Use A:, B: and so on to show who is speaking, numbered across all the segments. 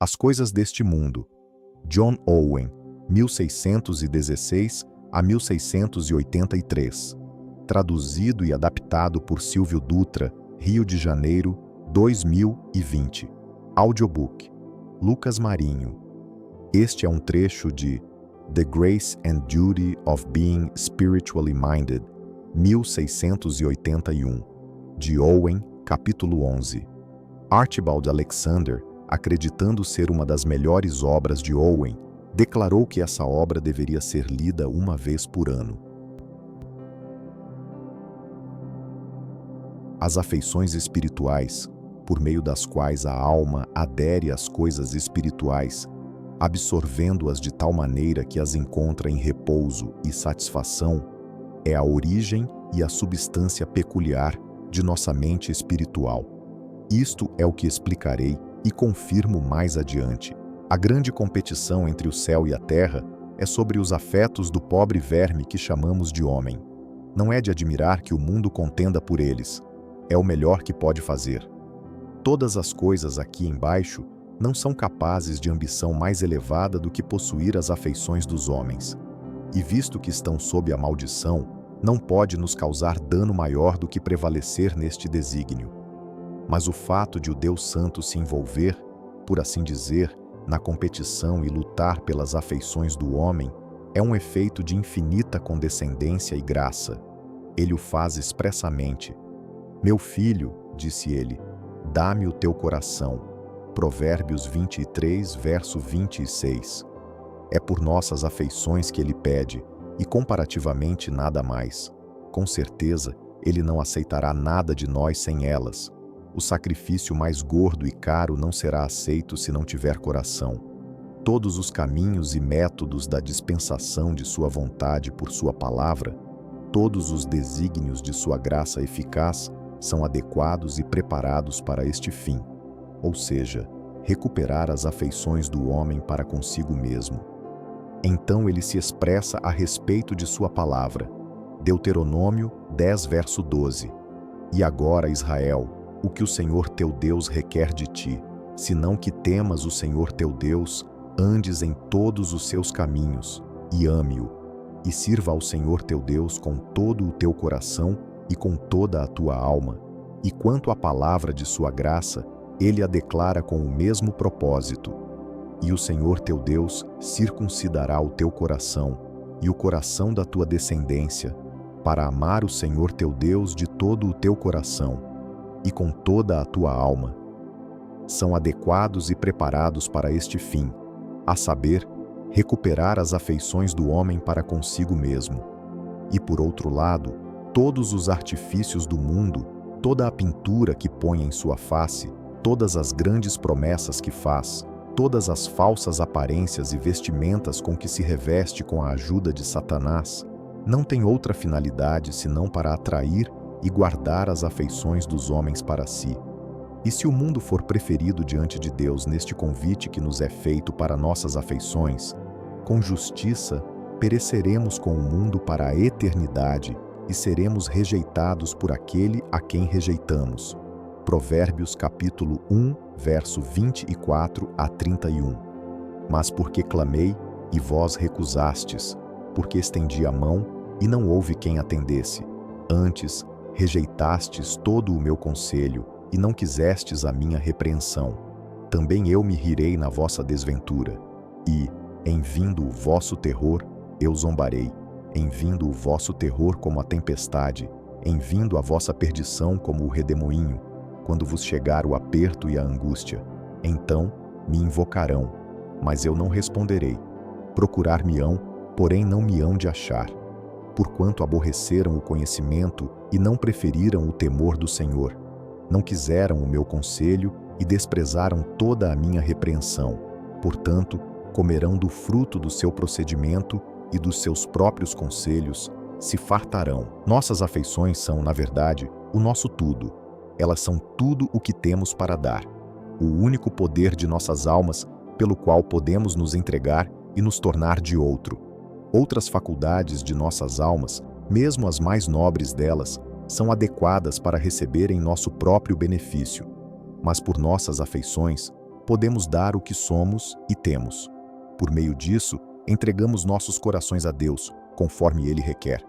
A: As Coisas deste Mundo, John Owen, 1616 a 1683. Traduzido e adaptado por Silvio Dutra, Rio de Janeiro, 2020. Audiobook, Lucas Marinho. Este é um trecho de The Grace and Duty of Being Spiritually Minded, 1681, de Owen, capítulo 11. Archibald Alexander, acreditando ser uma das melhores obras de Owen, declarou que essa obra deveria ser lida uma vez por ano. As afeições espirituais, por meio das quais a alma adere às coisas espirituais, absorvendo-as de tal maneira que as encontra em repouso e satisfação, é a origem e a substância peculiar de nossa mente espiritual. Isto é o que explicarei e confirmo mais adiante. A grande competição entre o céu e a terra é sobre os afetos do pobre verme que chamamos de homem. Não é de admirar que o mundo contenda por eles. É o melhor que pode fazer. Todas as coisas aqui embaixo não são capazes de ambição mais elevada do que possuir as afeições dos homens. E visto que estão sob a maldição, não pode nos causar dano maior do que prevalecer neste desígnio. Mas o fato de o Deus Santo se envolver, por assim dizer, na competição e lutar pelas afeições do homem, é um efeito de infinita condescendência e graça. Ele o faz expressamente. Meu filho, disse ele, dá-me o teu coração. Provérbios 23, verso 26. É por nossas afeições que ele pede, e comparativamente nada mais. Com certeza, ele não aceitará nada de nós sem elas. O sacrifício mais gordo e caro não será aceito se não tiver coração. Todos os caminhos e métodos da dispensação de sua vontade por sua palavra, todos os desígnios de sua graça eficaz, são adequados e preparados para este fim, ou seja, recuperar as afeições do homem para consigo mesmo. Então ele se expressa a respeito de sua palavra. Deuteronômio 10, verso 12. E agora, Israel, o que o Senhor teu Deus requer de ti, senão que temas o Senhor teu Deus, andes em todos os seus caminhos, e ame-o, e sirva ao Senhor teu Deus com todo o teu coração e com toda a tua alma, e quanto à palavra de sua graça, ele a declara com o mesmo propósito. E o Senhor teu Deus circuncidará o teu coração e o coração da tua descendência, para amar o Senhor teu Deus de todo o teu coração e com toda a tua alma. São adequados e preparados para este fim, a saber, recuperar as afeições do homem para consigo mesmo. E por outro lado, todos os artifícios do mundo, toda a pintura que põe em sua face, todas as grandes promessas que faz, todas as falsas aparências e vestimentas com que se reveste com a ajuda de Satanás, não tem outra finalidade senão para atrair e guardar as afeições dos homens para si. E se o mundo for preferido diante de Deus neste convite que nos é feito para nossas afeições, com justiça pereceremos com o mundo para a eternidade e seremos rejeitados por aquele a quem rejeitamos. Provérbios capítulo 1, verso 24 a 31. Mas porque clamei, e vós recusastes, porque estendi a mão, e não houve quem atendesse. Antes, rejeitastes todo o meu conselho, e não quisestes a minha repreensão. Também eu me rirei na vossa desventura. E, em vindo o vosso terror, eu zombarei. Em vindo o vosso terror como a tempestade, em vindo a vossa perdição como o redemoinho, quando vos chegar o aperto e a angústia, então me invocarão, mas eu não responderei. Procurar-me-ão, porém não me hão de achar. Porquanto aborreceram o conhecimento e não preferiram o temor do Senhor. Não quiseram o meu conselho e desprezaram toda a minha repreensão. Portanto, comerão do fruto do seu procedimento e dos seus próprios conselhos, se fartarão. Nossas afeições são, na verdade, o nosso tudo. Elas são tudo o que temos para dar. O único poder de nossas almas pelo qual podemos nos entregar e nos tornar de outro. Outras faculdades de nossas almas, mesmo as mais nobres delas, são adequadas para receberem nosso próprio benefício. Mas por nossas afeições, podemos dar o que somos e temos. Por meio disso, entregamos nossos corações a Deus, conforme Ele requer.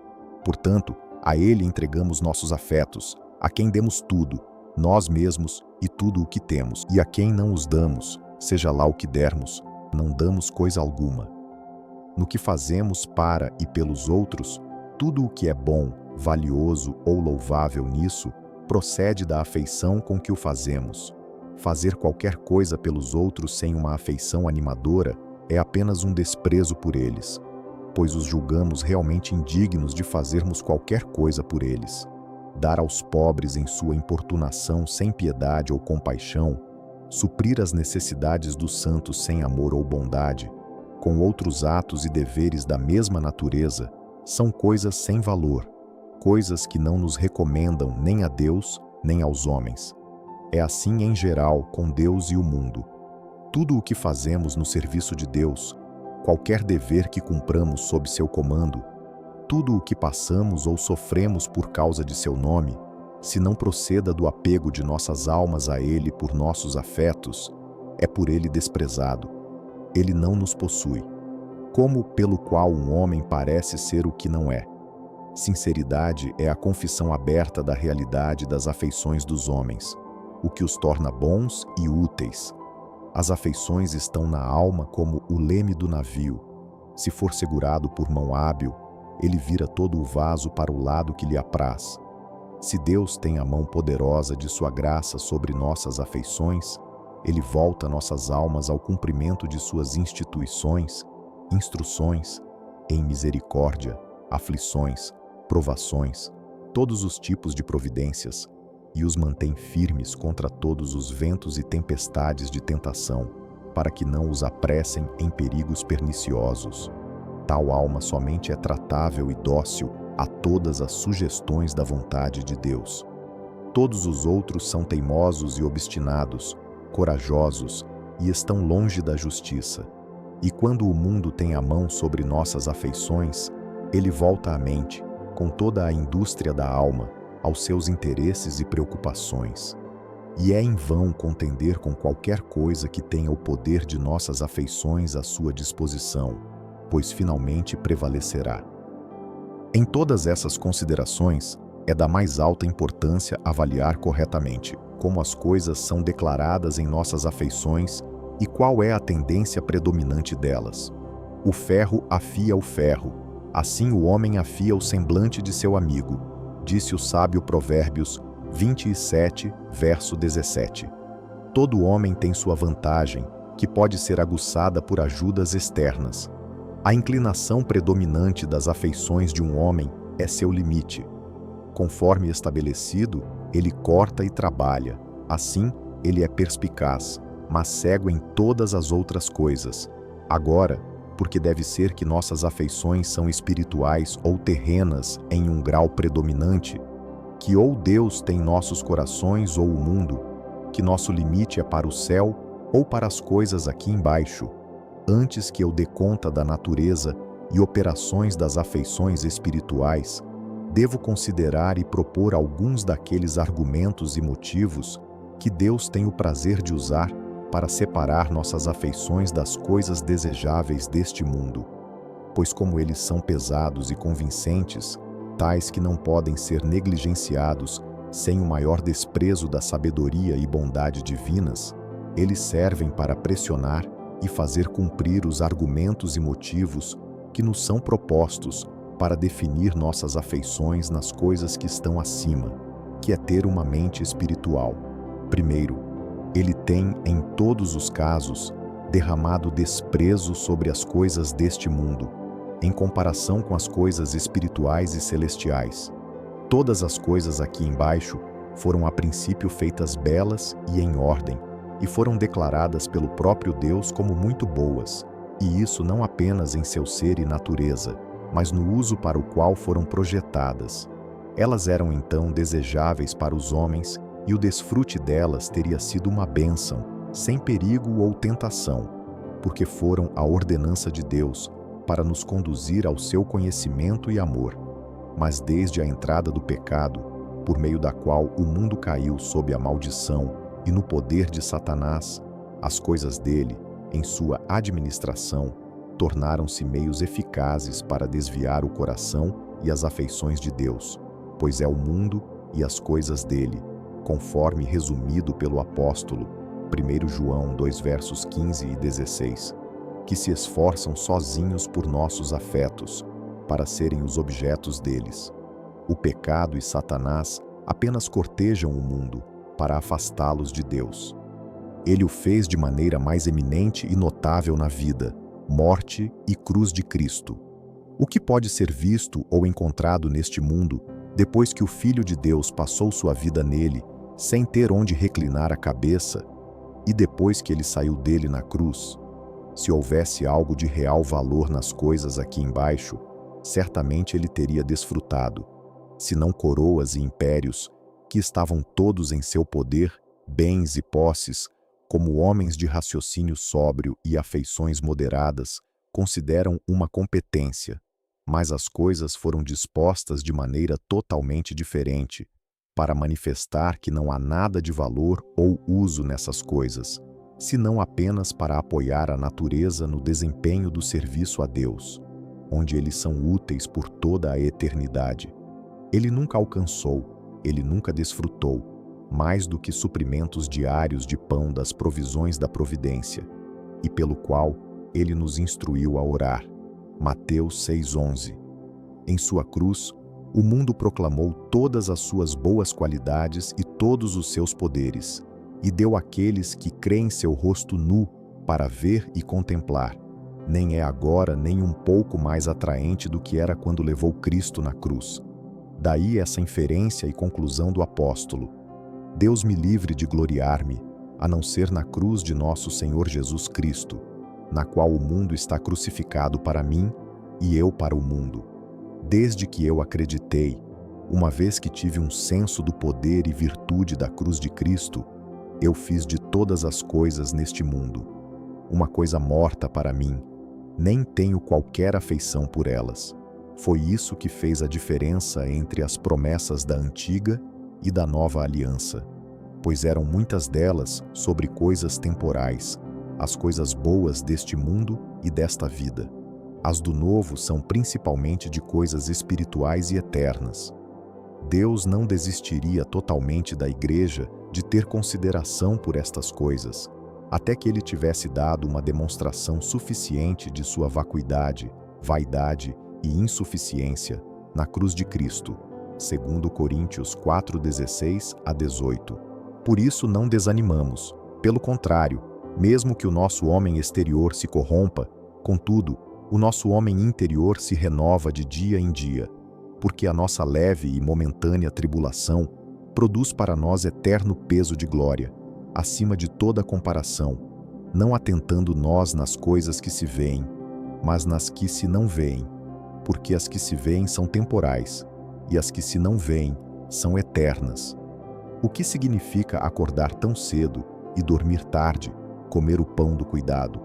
A: Portanto, a Ele entregamos nossos afetos, a quem demos tudo, nós mesmos e tudo o que temos. E a quem não os damos, seja lá o que dermos, não damos coisa alguma. No que fazemos para e pelos outros, tudo o que é bom, valioso ou louvável nisso, procede da afeição com que o fazemos. Fazer qualquer coisa pelos outros sem uma afeição animadora é apenas um desprezo por eles, pois os julgamos realmente indignos de fazermos qualquer coisa por eles. Dar aos pobres em sua importunação sem piedade ou compaixão, suprir as necessidades dos santos sem amor ou bondade, com outros atos e deveres da mesma natureza, são coisas sem valor, coisas que não nos recomendam nem a Deus, nem aos homens. É assim em geral com Deus e o mundo. Tudo o que fazemos no serviço de Deus, qualquer dever que cumpramos sob seu comando, tudo o que passamos ou sofremos por causa de seu nome, se não proceda do apego de nossas almas a Ele por nossos afetos, é por Ele desprezado. Ele não nos possui, como pelo qual um homem parece ser o que não é. Sinceridade é a confissão aberta da realidade das afeições dos homens, o que os torna bons e úteis. As afeições estão na alma como o leme do navio. Se for segurado por mão hábil, ele vira todo o vaso para o lado que lhe apraz. Se Deus tem a mão poderosa de sua graça sobre nossas afeições, Ele volta nossas almas ao cumprimento de suas instituições, instruções, em misericórdia, aflições, provações, todos os tipos de providências, e os mantém firmes contra todos os ventos e tempestades de tentação, para que não os apressem em perigos perniciosos. Tal alma somente é tratável e dócil a todas as sugestões da vontade de Deus. Todos os outros são teimosos e obstinados, corajosos e estão longe da justiça. E quando o mundo tem a mão sobre nossas afeições, ele volta a mente, com toda a indústria da alma, aos seus interesses e preocupações. E é em vão contender com qualquer coisa que tenha o poder de nossas afeições à sua disposição, pois finalmente prevalecerá. Em todas essas considerações, é da mais alta importância avaliar corretamente como as coisas são declaradas em nossas afeições e qual é a tendência predominante delas. O ferro afia o ferro, assim o homem afia o semblante de seu amigo, disse o sábio Provérbios 27, verso 17. Todo homem tem sua vantagem, que pode ser aguçada por ajudas externas. A inclinação predominante das afeições de um homem é seu limite. Conforme estabelecido, ele corta e trabalha. Assim, ele é perspicaz, mas cego em todas as outras coisas. Agora, porque deve ser que nossas afeições são espirituais ou terrenas em um grau predominante, que ou Deus tem nossos corações ou o mundo, que nosso limite é para o céu ou para as coisas aqui embaixo, antes que eu dê conta da natureza e operações das afeições espirituais, devo considerar e propor alguns daqueles argumentos e motivos que Deus tem o prazer de usar para separar nossas afeições das coisas desejáveis deste mundo, pois como eles são pesados e convincentes, tais que não podem ser negligenciados sem o maior desprezo da sabedoria e bondade divinas, eles servem para pressionar e fazer cumprir os argumentos e motivos que nos são propostos para definir nossas afeições nas coisas que estão acima, que é ter uma mente espiritual. Primeiro, ele tem, em todos os casos, derramado desprezo sobre as coisas deste mundo, em comparação com as coisas espirituais e celestiais. Todas as coisas aqui embaixo foram a princípio feitas belas e em ordem, e foram declaradas pelo próprio Deus como muito boas, e isso não apenas em seu ser e natureza, mas no uso para o qual foram projetadas. Elas eram então desejáveis para os homens, e o desfrute delas teria sido uma bênção, sem perigo ou tentação, porque foram a ordenança de Deus para nos conduzir ao seu conhecimento e amor. Mas desde a entrada do pecado, por meio da qual o mundo caiu sob a maldição e no poder de Satanás, As coisas dele, em sua administração, tornaram-se meios eficazes para desviar o coração e as afeições de Deus, pois é o mundo e as coisas dele, conforme resumido pelo apóstolo, 1 João 2 versos 15 e 16, que se esforçam sozinhos por nossos afetos, para serem os objetos deles. O pecado e Satanás apenas cortejam o mundo para afastá-los de Deus. Ele o fez de maneira mais eminente e notável na vida, morte e cruz de Cristo. O que pode ser visto ou encontrado neste mundo, depois que o Filho de Deus passou sua vida nele, sem ter onde reclinar a cabeça, e depois que ele saiu dele na cruz? Se houvesse algo de real valor nas coisas aqui embaixo, certamente ele teria desfrutado, se não coroas e impérios, que estavam todos em seu poder, bens e posses, como homens de raciocínio sóbrio e afeições moderadas, consideram uma competência, mas as coisas foram dispostas de maneira totalmente diferente, para manifestar que não há nada de valor ou uso nessas coisas, senão apenas para apoiar a natureza no desempenho do serviço a Deus, onde eles são úteis por toda a eternidade. Ele nunca alcançou, ele nunca desfrutou, mais do que suprimentos diários de pão das provisões da providência, e pelo qual ele nos instruiu a orar. Mateus 6:11. Em sua cruz, o mundo proclamou todas as suas boas qualidades e todos os seus poderes, e deu àqueles que creem seu rosto nu para ver e contemplar. Nem é agora nem um pouco mais atraente do que era quando levou Cristo na cruz. Daí essa inferência e conclusão do apóstolo: Deus me livre de gloriar-me, a não ser na cruz de nosso Senhor Jesus Cristo, na qual o mundo está crucificado para mim e eu para o mundo. Desde que eu acreditei, uma vez que tive um senso do poder e virtude da cruz de Cristo, eu fiz de todas as coisas neste mundo uma coisa morta para mim, nem tenho qualquer afeição por elas. Foi isso que fez a diferença entre as promessas da antiga e da nova aliança, pois eram muitas delas sobre coisas temporais, as coisas boas deste mundo e desta vida. As do novo são principalmente de coisas espirituais e eternas. Deus não desistiria totalmente da igreja de ter consideração por estas coisas, até que ele tivesse dado uma demonstração suficiente de sua vacuidade, vaidade e insuficiência na cruz de Cristo, segundo Coríntios 4:16 a 18. Por isso não desanimamos, pelo contrário, mesmo que o nosso homem exterior se corrompa, contudo, o nosso homem interior se renova de dia em dia, porque a nossa leve e momentânea tribulação produz para nós eterno peso de glória, acima de toda comparação, não atentando nós nas coisas que se veem, mas nas que se não veem, porque as que se veem são temporais, e as que se não veem são eternas. O que significa acordar tão cedo e dormir tarde, comer o pão do cuidado?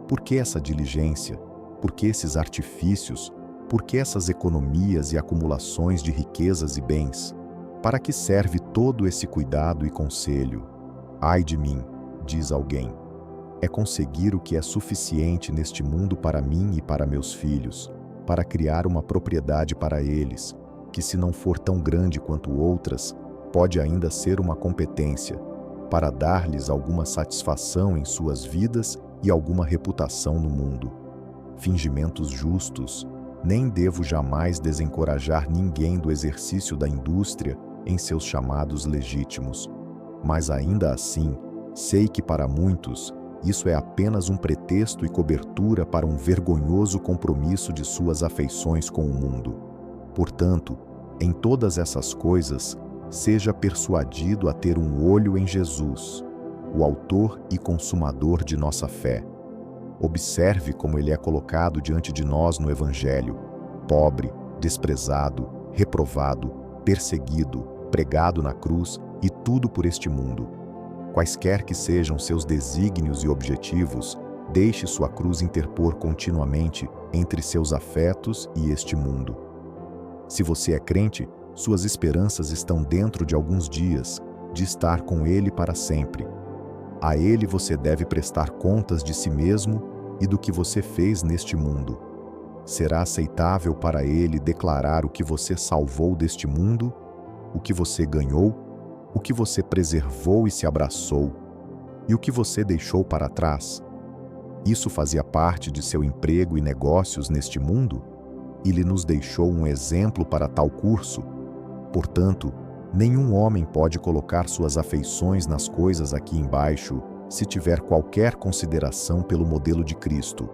A: Por que essa diligência? Por que esses artifícios? Por que essas economias e acumulações de riquezas e bens? Para que serve todo esse cuidado e conselho? Ai de mim, diz alguém. É conseguir o que é suficiente neste mundo para mim e para meus filhos, para criar uma propriedade para eles, que se não for tão grande quanto outras, pode ainda ser uma competência, para dar-lhes alguma satisfação em suas vidas e alguma reputação no mundo. Fingimentos justos. Nem devo jamais desencorajar ninguém do exercício da indústria em seus chamados legítimos. Mas ainda assim, sei que para muitos, isso é apenas um pretexto e cobertura para um vergonhoso compromisso de suas afeições com o mundo. Portanto, em todas essas coisas, seja persuadido a ter um olho em Jesus, o autor e consumador de nossa fé. Observe como ele é colocado diante de nós no Evangelho: pobre, desprezado, reprovado, perseguido, pregado na cruz e tudo por este mundo. Quaisquer que sejam seus desígnios e objetivos, deixe sua cruz interpor continuamente entre seus afetos e este mundo. Se você é crente, suas esperanças estão dentro de alguns dias, de estar com ele para sempre. A Ele você deve prestar contas de si mesmo e do que você fez neste mundo. Será aceitável para Ele declarar o que você salvou deste mundo, o que você ganhou, o que você preservou e se abraçou, e o que você deixou para trás? Isso fazia parte de seu emprego e negócios neste mundo? Ele nos deixou um exemplo para tal curso. Portanto, nenhum homem pode colocar suas afeições nas coisas aqui embaixo se tiver qualquer consideração pelo modelo de Cristo,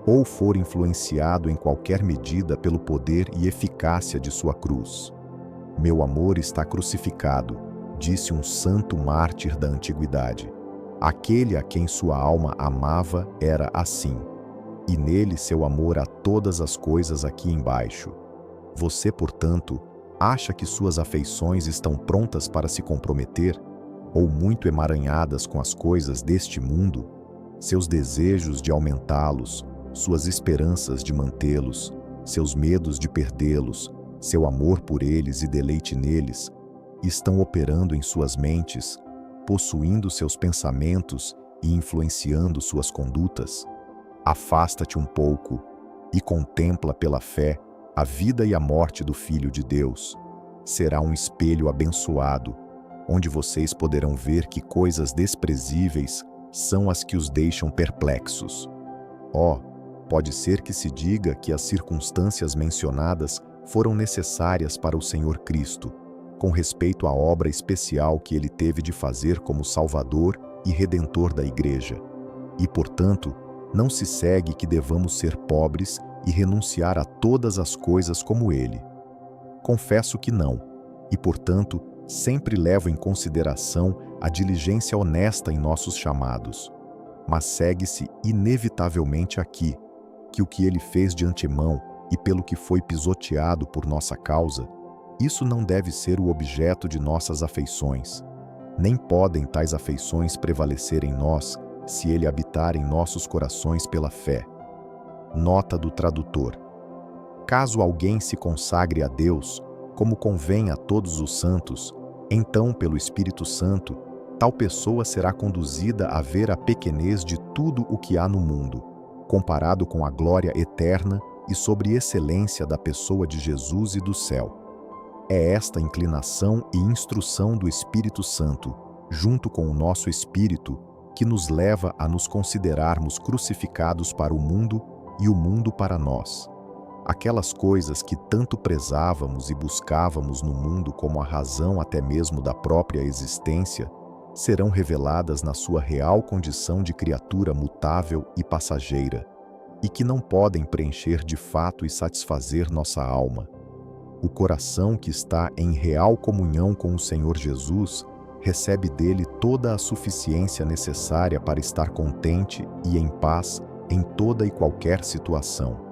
A: ou for influenciado em qualquer medida pelo poder e eficácia de sua cruz. Meu amor está crucificado, disse um santo mártir da antiguidade. Aquele a quem sua alma amava era assim, e nele seu amor a todas as coisas aqui embaixo. Você, portanto, acha que suas afeições estão prontas para se comprometer, ou muito emaranhadas com as coisas deste mundo? Seus desejos de aumentá-los, suas esperanças de mantê-los, seus medos de perdê-los, seu amor por eles e deleite neles, estão operando em suas mentes, possuindo seus pensamentos e influenciando suas condutas? Afasta-te um pouco e contempla pela fé a vida e a morte do Filho de Deus. Será um espelho abençoado, onde vocês poderão ver que coisas desprezíveis são as que os deixam perplexos. Pode ser que se diga que as circunstâncias mencionadas foram necessárias para o Senhor Cristo, com respeito à obra especial que ele teve de fazer como Salvador e Redentor da Igreja. E, portanto, não se segue que devamos ser pobres e renunciar a todas as coisas como ele. Confesso que não, e, portanto, sempre levo em consideração a diligência honesta em nossos chamados. Mas segue-se inevitavelmente aqui que o que ele fez de antemão e pelo que foi pisoteado por nossa causa, isso não deve ser o objeto de nossas afeições. Nem podem tais afeições prevalecer em nós se ele habitar em nossos corações pela fé. Nota do tradutor. Caso alguém se consagre a Deus, como convém a todos os santos, então, pelo Espírito Santo, tal pessoa será conduzida a ver a pequenez de tudo o que há no mundo, comparado com a glória eterna e sobreexcelência da pessoa de Jesus e do céu. É esta inclinação e instrução do Espírito Santo, junto com o nosso espírito, que nos leva a nos considerarmos crucificados para o mundo e o mundo para nós. Aquelas coisas que tanto prezávamos e buscávamos no mundo como a razão até mesmo da própria existência, serão reveladas na sua real condição de criatura mutável e passageira, e que não podem preencher de fato e satisfazer nossa alma. O coração que está em real comunhão com o Senhor Jesus recebe dele toda a suficiência necessária para estar contente e em paz em toda e qualquer situação.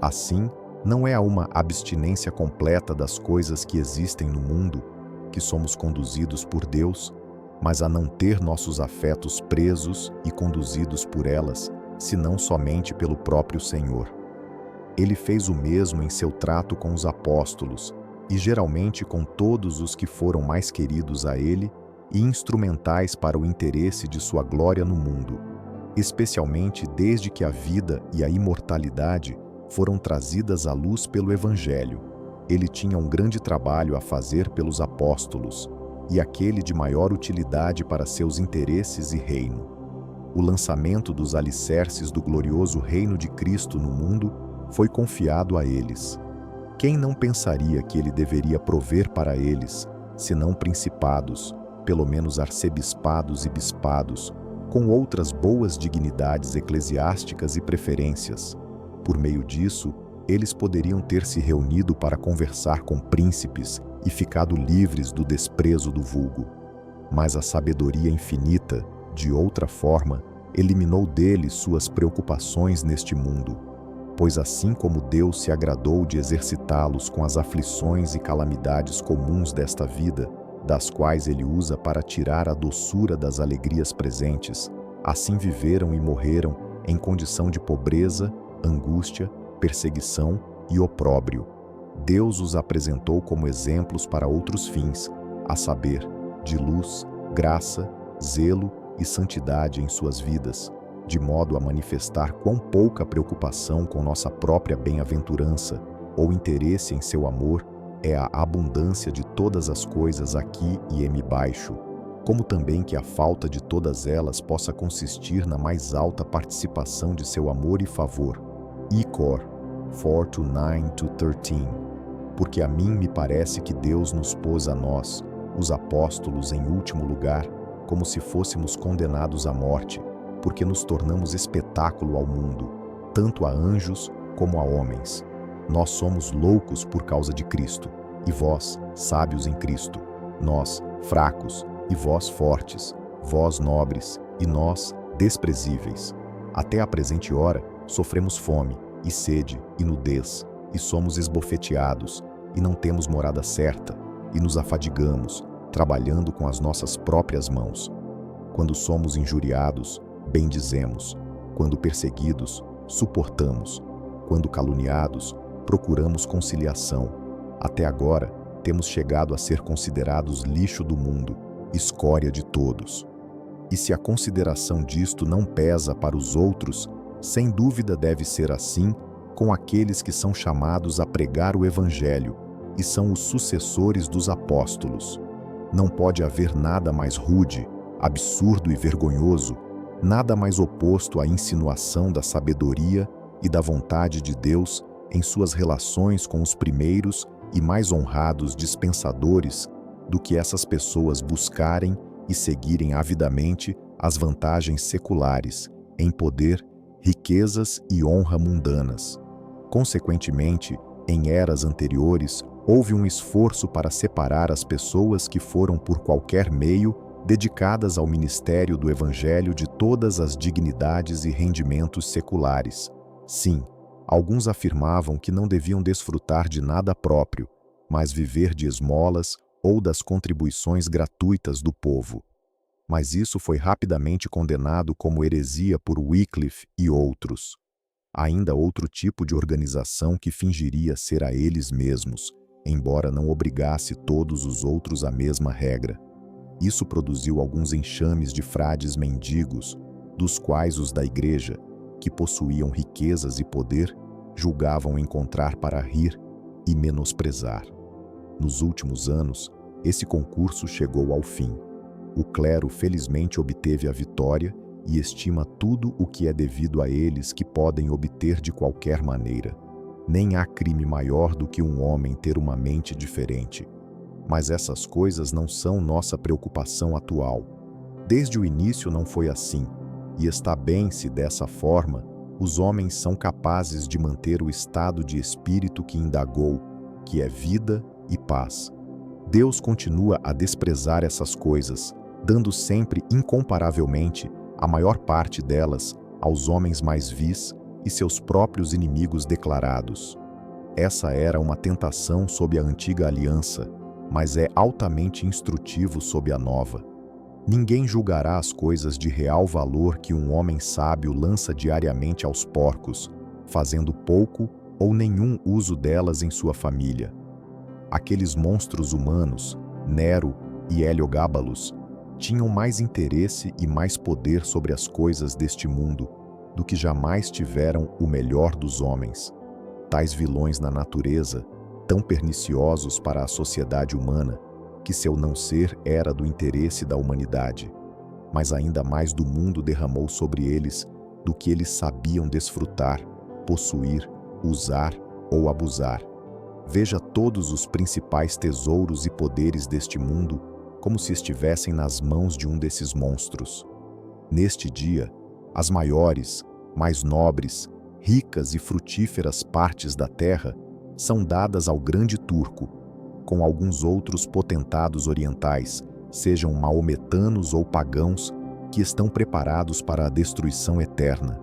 A: Assim, não é a uma abstinência completa das coisas que existem no mundo que somos conduzidos por Deus, mas a não ter nossos afetos presos e conduzidos por elas, senão somente pelo próprio Senhor. Ele fez o mesmo em seu trato com os apóstolos, e geralmente com todos os que foram mais queridos a ele e instrumentais para o interesse de sua glória no mundo, especialmente desde que a vida e a imortalidade foram trazidas à luz pelo Evangelho. Ele tinha um grande trabalho a fazer pelos apóstolos, e aquele de maior utilidade para seus interesses e reino. O lançamento dos alicerces do glorioso reino de Cristo no mundo foi confiado a eles. Quem não pensaria que ele deveria prover para eles, senão principados, pelo menos arcebispados e bispados, com outras boas dignidades eclesiásticas e preferências? Por meio disso, eles poderiam ter se reunido para conversar com príncipes e ficado livres do desprezo do vulgo. Mas a sabedoria infinita, de outra forma, eliminou deles suas preocupações neste mundo, pois assim como Deus se agradou de exercitá-los com as aflições e calamidades comuns desta vida, das quais ele usa para tirar a doçura das alegrias presentes, assim viveram e morreram em condição de pobreza, angústia, perseguição e opróbrio. Deus os apresentou como exemplos para outros fins, a saber, de luz, graça, zelo e santidade em suas vidas, de modo a manifestar quão pouca preocupação com nossa própria bem-aventurança ou interesse em seu amor é a abundância de todas as coisas aqui e embaixo, como também que a falta de todas elas possa consistir na mais alta participação de seu amor e favor. Icor 4:9-13. Porque a mim me parece que Deus nos pôs a nós, os apóstolos, em último lugar, como se fôssemos condenados à morte, porque nos tornamos espetáculo ao mundo, tanto a anjos como a homens. Nós somos loucos por causa de Cristo, e vós, sábios em Cristo. Nós, fracos, e vós fortes. Vós, nobres, e nós, desprezíveis. Até a presente hora, sofremos fome, e sede, e nudez, e somos esbofeteados, e não temos morada certa, e nos afadigamos, trabalhando com as nossas próprias mãos. Quando somos injuriados, bendizemos. Quando perseguidos, suportamos. Quando caluniados, procuramos conciliação. Até agora, temos chegado a ser considerados lixo do mundo, escória de todos. E se a consideração disto não pesa para os outros, sem dúvida deve ser assim com aqueles que são chamados a pregar o Evangelho e são os sucessores dos apóstolos. Não pode haver nada mais rude, absurdo e vergonhoso, nada mais oposto à insinuação da sabedoria e da vontade de Deus em suas relações com os primeiros e mais honrados dispensadores do que essas pessoas buscarem e seguirem avidamente as vantagens seculares, em poder, riquezas e honra mundanas. Consequentemente, em eras anteriores, houve um esforço para separar as pessoas que foram por qualquer meio dedicadas ao ministério do Evangelho de todas as dignidades e rendimentos seculares. Sim, alguns afirmavam que não deviam desfrutar de nada próprio, mas viver de esmolas ou das contribuições gratuitas do povo. Mas isso foi rapidamente condenado como heresia por Wycliffe e outros. Ainda outro tipo de organização que fingiria ser a eles mesmos, embora não obrigasse todos os outros à mesma regra. Isso produziu alguns enxames de frades mendigos, dos quais os da igreja, que possuíam riquezas e poder, julgavam encontrar para rir e menosprezar. Nos últimos anos, esse concurso chegou ao fim. O clero felizmente obteve a vitória e estima tudo o que é devido a eles que podem obter de qualquer maneira. Nem há crime maior do que um homem ter uma mente diferente. Mas essas coisas não são nossa preocupação atual. Desde o início não foi assim, e está bem se dessa forma os homens são capazes de manter o estado de espírito que indagou, que é vida e paz. Deus continua a desprezar essas coisas, dando sempre incomparavelmente a maior parte delas aos homens mais vis e seus próprios inimigos declarados. Essa era uma tentação sob a antiga aliança, mas é altamente instrutivo sob a nova. Ninguém julgará as coisas de real valor que um homem sábio lança diariamente aos porcos, fazendo pouco ou nenhum uso delas em sua família. Aqueles monstros humanos, Nero e Heliogábalos, tinham mais interesse e mais poder sobre as coisas deste mundo do que jamais tiveram o melhor dos homens. Tais vilões na natureza, tão perniciosos para a sociedade humana, que seu não ser era do interesse da humanidade, mas ainda mais do mundo derramou sobre eles do que eles sabiam desfrutar, possuir, usar ou abusar. Veja todos os principais tesouros e poderes deste mundo como se estivessem nas mãos de um desses monstros. Neste dia, as maiores, mais nobres, ricas e frutíferas partes da terra são dadas ao grande turco, com alguns outros potentados orientais, sejam maometanos ou pagãos, que estão preparados para a destruição eterna.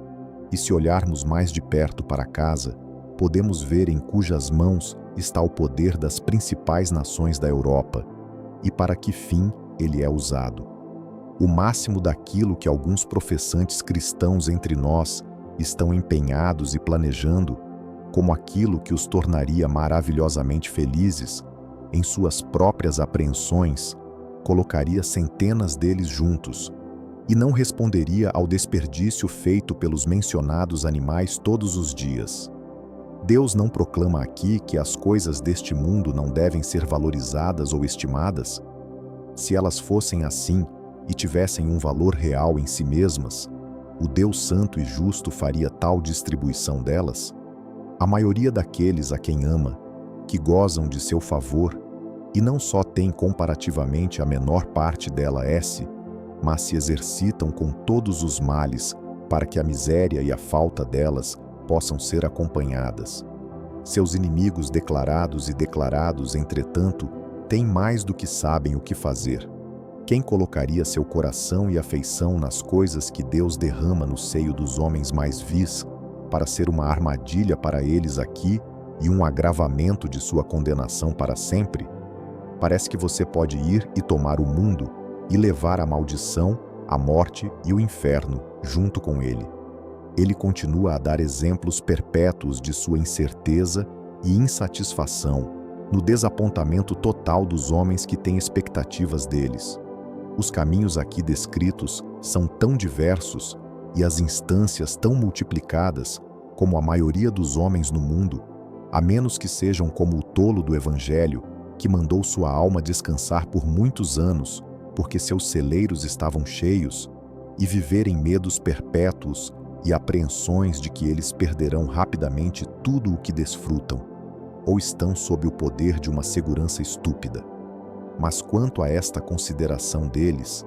A: E se olharmos mais de perto para casa, podemos ver em cujas mãos está o poder das principais nações da Europa, e para que fim ele é usado. O máximo daquilo que alguns professantes cristãos entre nós estão empenhados e planejando, como aquilo que os tornaria maravilhosamente felizes, em suas próprias apreensões, colocaria centenas deles juntos, e não responderia ao desperdício feito pelos mencionados animais todos os dias. Deus não proclama aqui que as coisas deste mundo não devem ser valorizadas ou estimadas? Se elas fossem assim e tivessem um valor real em si mesmas, o Deus Santo e Justo faria tal distribuição delas? A maioria daqueles a quem ama, que gozam de seu favor, e não só tem comparativamente a menor parte dela mas se exercitam com todos os males para que a miséria e a falta delas possam ser acompanhadas. Seus inimigos declarados, entretanto, têm mais do que sabem o que fazer. Quem colocaria seu coração e afeição nas coisas que Deus derrama no seio dos homens mais vis, para ser uma armadilha para eles aqui e um agravamento de sua condenação para sempre? Parece que você pode ir e tomar o mundo e levar a maldição, a morte e o inferno junto com ele. Ele continua a dar exemplos perpétuos de sua incerteza e insatisfação, no desapontamento total dos homens que têm expectativas deles. Os caminhos aqui descritos são tão diversos e as instâncias tão multiplicadas como a maioria dos homens no mundo, a menos que sejam como o tolo do Evangelho, que mandou sua alma descansar por muitos anos, porque seus celeiros estavam cheios, e viver em medos perpétuos e apreensões de que eles perderão rapidamente tudo o que desfrutam, ou estão sob o poder de uma segurança estúpida. Mas quanto a esta consideração deles,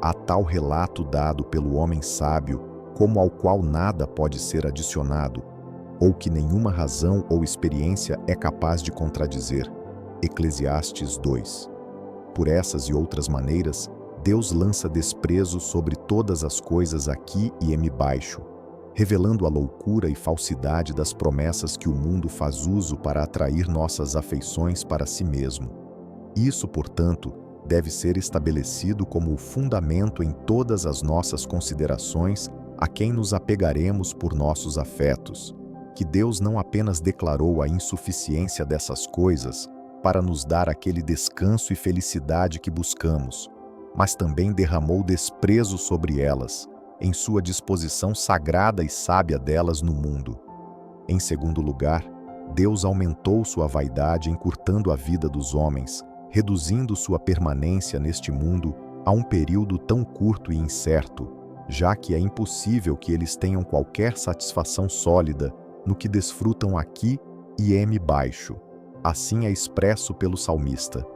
A: há tal relato dado pelo homem sábio, como ao qual nada pode ser adicionado, ou que nenhuma razão ou experiência é capaz de contradizer. Eclesiastes 2. Por essas e outras maneiras, Deus lança desprezo sobre todas as coisas aqui e embaixo, revelando a loucura e falsidade das promessas que o mundo faz uso para atrair nossas afeições para si mesmo. Isso, portanto, deve ser estabelecido como o fundamento em todas as nossas considerações a quem nos apegaremos por nossos afetos, que Deus não apenas declarou a insuficiência dessas coisas para nos dar aquele descanso e felicidade que buscamos, mas também derramou desprezo sobre elas, em sua disposição sagrada e sábia delas no mundo. Em segundo lugar, Deus aumentou sua vaidade encurtando a vida dos homens, reduzindo sua permanência neste mundo a um período tão curto e incerto, já que é impossível que eles tenham qualquer satisfação sólida no que desfrutam aqui e embaixo. Assim é expresso pelo salmista: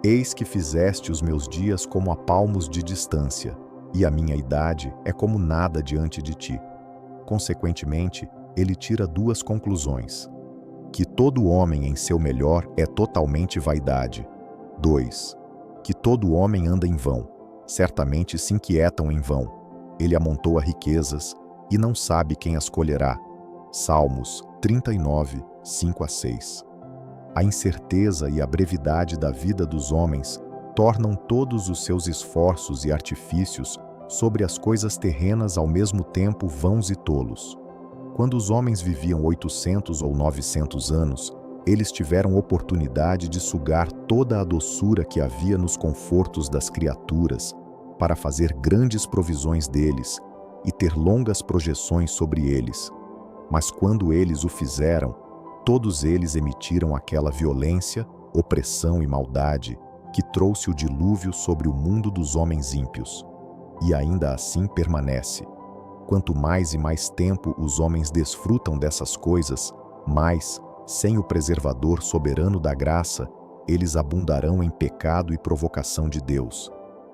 A: Eis que fizeste os meus dias como a palmos de distância, e a minha idade é como nada diante de ti. Consequentemente, ele tira duas conclusões: que todo homem em seu melhor é totalmente vaidade. 2. Que todo homem anda em vão, certamente se inquietam em vão. Ele amontoa riquezas e não sabe quem as colherá. Salmos 39, 5-6. A incerteza e a brevidade da vida dos homens tornam todos os seus esforços e artifícios sobre as coisas terrenas ao mesmo tempo vãos e tolos. Quando os homens viviam 800 ou 900 anos, eles tiveram oportunidade de sugar toda a doçura que havia nos confortos das criaturas, para fazer grandes provisões deles e ter longas projeções sobre eles. Mas quando eles o fizeram, todos eles emitiram aquela violência, opressão e maldade que trouxe o dilúvio sobre o mundo dos homens ímpios. E ainda assim permanece. Quanto mais e mais tempo os homens desfrutam dessas coisas, mais, sem o preservador soberano da graça, eles abundarão em pecado e provocação de Deus.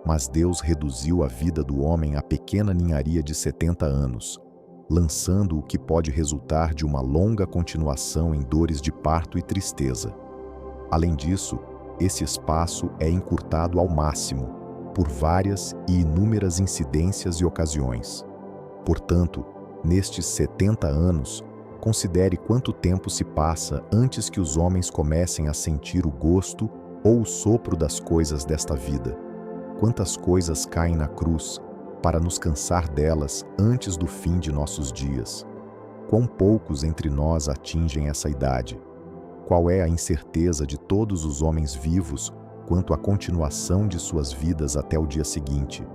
A: Mas Deus reduziu a vida do homem à pequena ninharia de 70 anos, lançando o que pode resultar de uma longa continuação em dores de parto e tristeza. Além disso, esse espaço é encurtado ao máximo, por várias e inúmeras incidências e ocasiões. Portanto, nestes 70 anos, considere quanto tempo se passa antes que os homens comecem a sentir o gosto ou o sopro das coisas desta vida. Quantas coisas caem na cruz para nos cansar delas antes do fim de nossos dias. Quão poucos entre nós atingem essa idade. Qual é a incerteza de todos os homens vivos quanto à continuação de suas vidas até o dia seguinte.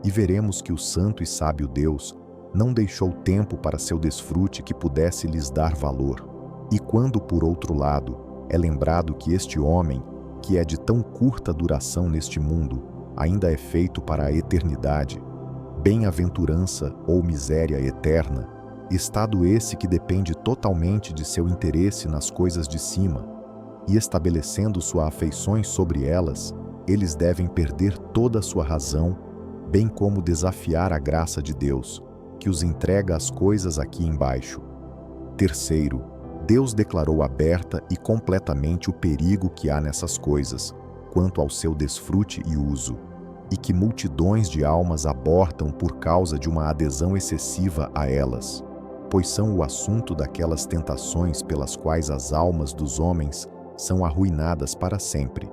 A: e veremos que o santo e sábio Deus não deixou tempo para seu desfrute que pudesse lhes dar valor. E quando, por outro lado, é lembrado que este homem, que é de tão curta duração neste mundo, ainda é feito para a eternidade, bem-aventurança ou miséria eterna, estado esse que depende totalmente de seu interesse nas coisas de cima, e estabelecendo suas afeições sobre elas, eles devem perder toda a sua razão, bem como desafiar a graça de Deus, que os entrega às coisas aqui embaixo. Terceiro, Deus declarou aberta e completamente o perigo que há nessas coisas, quanto ao seu desfrute e uso, e que multidões de almas abortam por causa de uma adesão excessiva a elas, pois são o assunto daquelas tentações pelas quais as almas dos homens são arruinadas para sempre,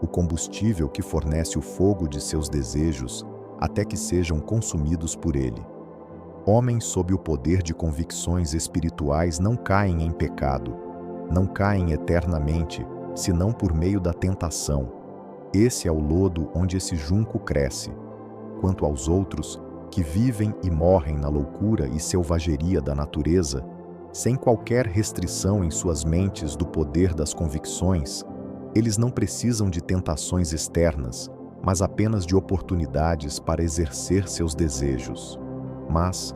A: o combustível que fornece o fogo de seus desejos até que sejam consumidos por ele. Homens sob o poder de convicções espirituais não caem em pecado, não caem eternamente, senão por meio da tentação. Esse é o lodo onde esse junco cresce. Quanto aos outros, que vivem e morrem na loucura e selvageria da natureza, sem qualquer restrição em suas mentes do poder das convicções, eles não precisam de tentações externas, mas apenas de oportunidades para exercer seus desejos. Mas,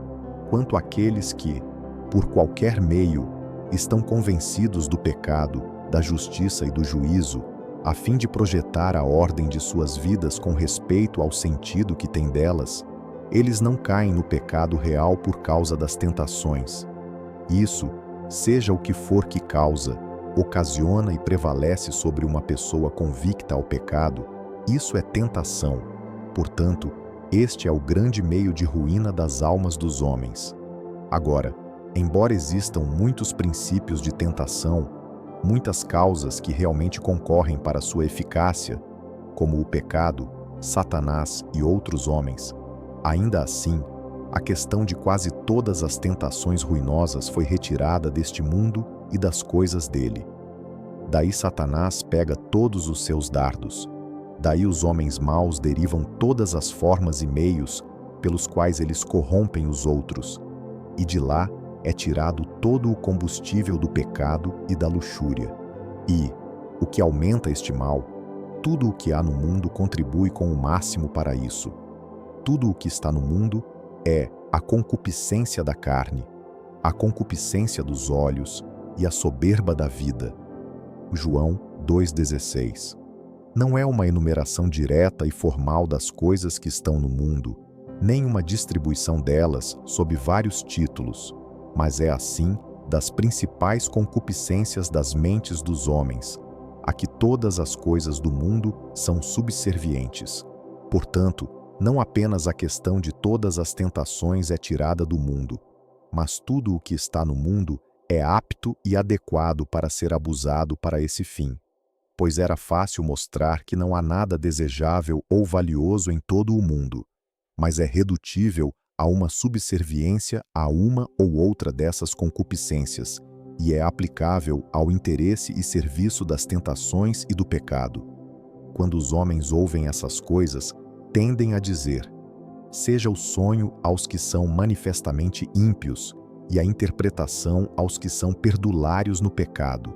A: quanto àqueles que, por qualquer meio, estão convencidos do pecado, da justiça e do juízo, a fim de projetar a ordem de suas vidas com respeito ao sentido que têm delas, eles não caem no pecado real por causa das tentações. Isso, seja o que for que causa, ocasiona e prevalece sobre uma pessoa convicta ao pecado, isso é tentação. Portanto, este é o grande meio de ruína das almas dos homens. Agora, embora existam muitos princípios de tentação, muitas causas que realmente concorrem para sua eficácia, como o pecado, Satanás e outros homens, ainda assim, a questão de quase todas as tentações ruinosas foi retirada deste mundo e das coisas dele. Daí Satanás pega todos os seus dardos. Daí os homens maus derivam todas as formas e meios pelos quais eles corrompem os outros. E de lá é tirado todo o combustível do pecado e da luxúria. E, o que aumenta este mal, tudo o que há no mundo contribui com o máximo para isso. Tudo o que está no mundo é a concupiscência da carne, a concupiscência dos olhos e a soberba da vida. João 2,16. Não é uma enumeração direta e formal das coisas que estão no mundo, nem uma distribuição delas sob vários títulos, mas é assim das principais concupiscências das mentes dos homens, a que todas as coisas do mundo são subservientes. Portanto, não apenas a questão de todas as tentações é tirada do mundo, mas tudo o que está no mundo é apto e adequado para ser abusado para esse fim. Pois era fácil mostrar que não há nada desejável ou valioso em todo o mundo, mas é redutível a uma subserviência a uma ou outra dessas concupiscências, e é aplicável ao interesse e serviço das tentações e do pecado. Quando os homens ouvem essas coisas, tendem a dizer: seja o sonho aos que são manifestamente ímpios, e a interpretação aos que são perdulários no pecado.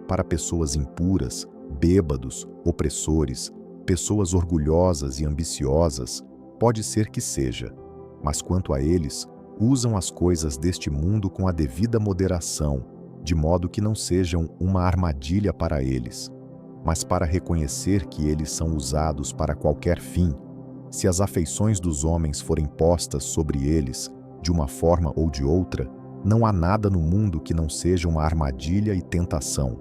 A: Para pessoas impuras, bêbados, opressores, pessoas orgulhosas e ambiciosas, pode ser que seja, mas quanto a eles, usam as coisas deste mundo com a devida moderação, de modo que não sejam uma armadilha para eles. Mas para reconhecer que eles são usados para qualquer fim, se as afeições dos homens forem postas sobre eles, de uma forma ou de outra, não há nada no mundo que não seja uma armadilha e tentação.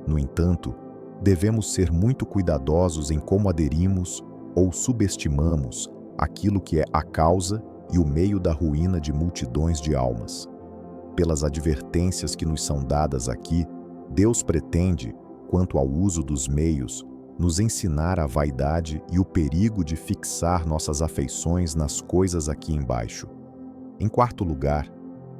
A: No entanto, devemos ser muito cuidadosos em como aderimos ou subestimamos aquilo que é a causa e o meio da ruína de multidões de almas. Pelas advertências que nos são dadas aqui, Deus pretende, quanto ao uso dos meios, nos ensinar a vaidade e o perigo de fixar nossas afeições nas coisas aqui embaixo. Em quarto lugar,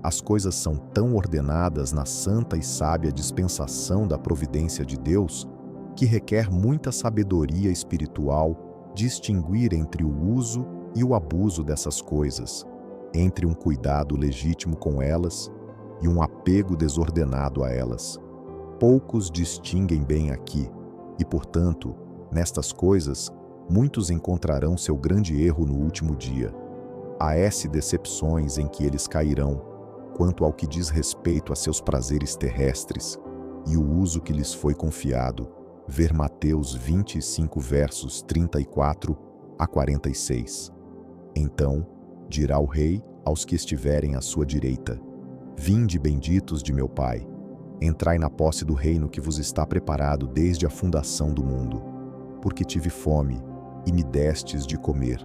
A: as coisas são tão ordenadas na santa e sábia dispensação da providência de Deus que requer muita sabedoria espiritual distinguir entre o uso e o abuso dessas coisas, entre um cuidado legítimo com elas e um apego desordenado a elas. Poucos distinguem bem aqui, e, portanto, nestas coisas, muitos encontrarão seu grande erro no último dia. Há decepções em que eles cairão, quanto ao que diz respeito a seus prazeres terrestres e o uso que lhes foi confiado. Ver Mateus 25, versos 34 a 46. Então, dirá o rei aos que estiverem à sua direita: Vinde, benditos de meu Pai, entrai na posse do reino que vos está preparado desde a fundação do mundo. Porque tive fome, e me destes de comer.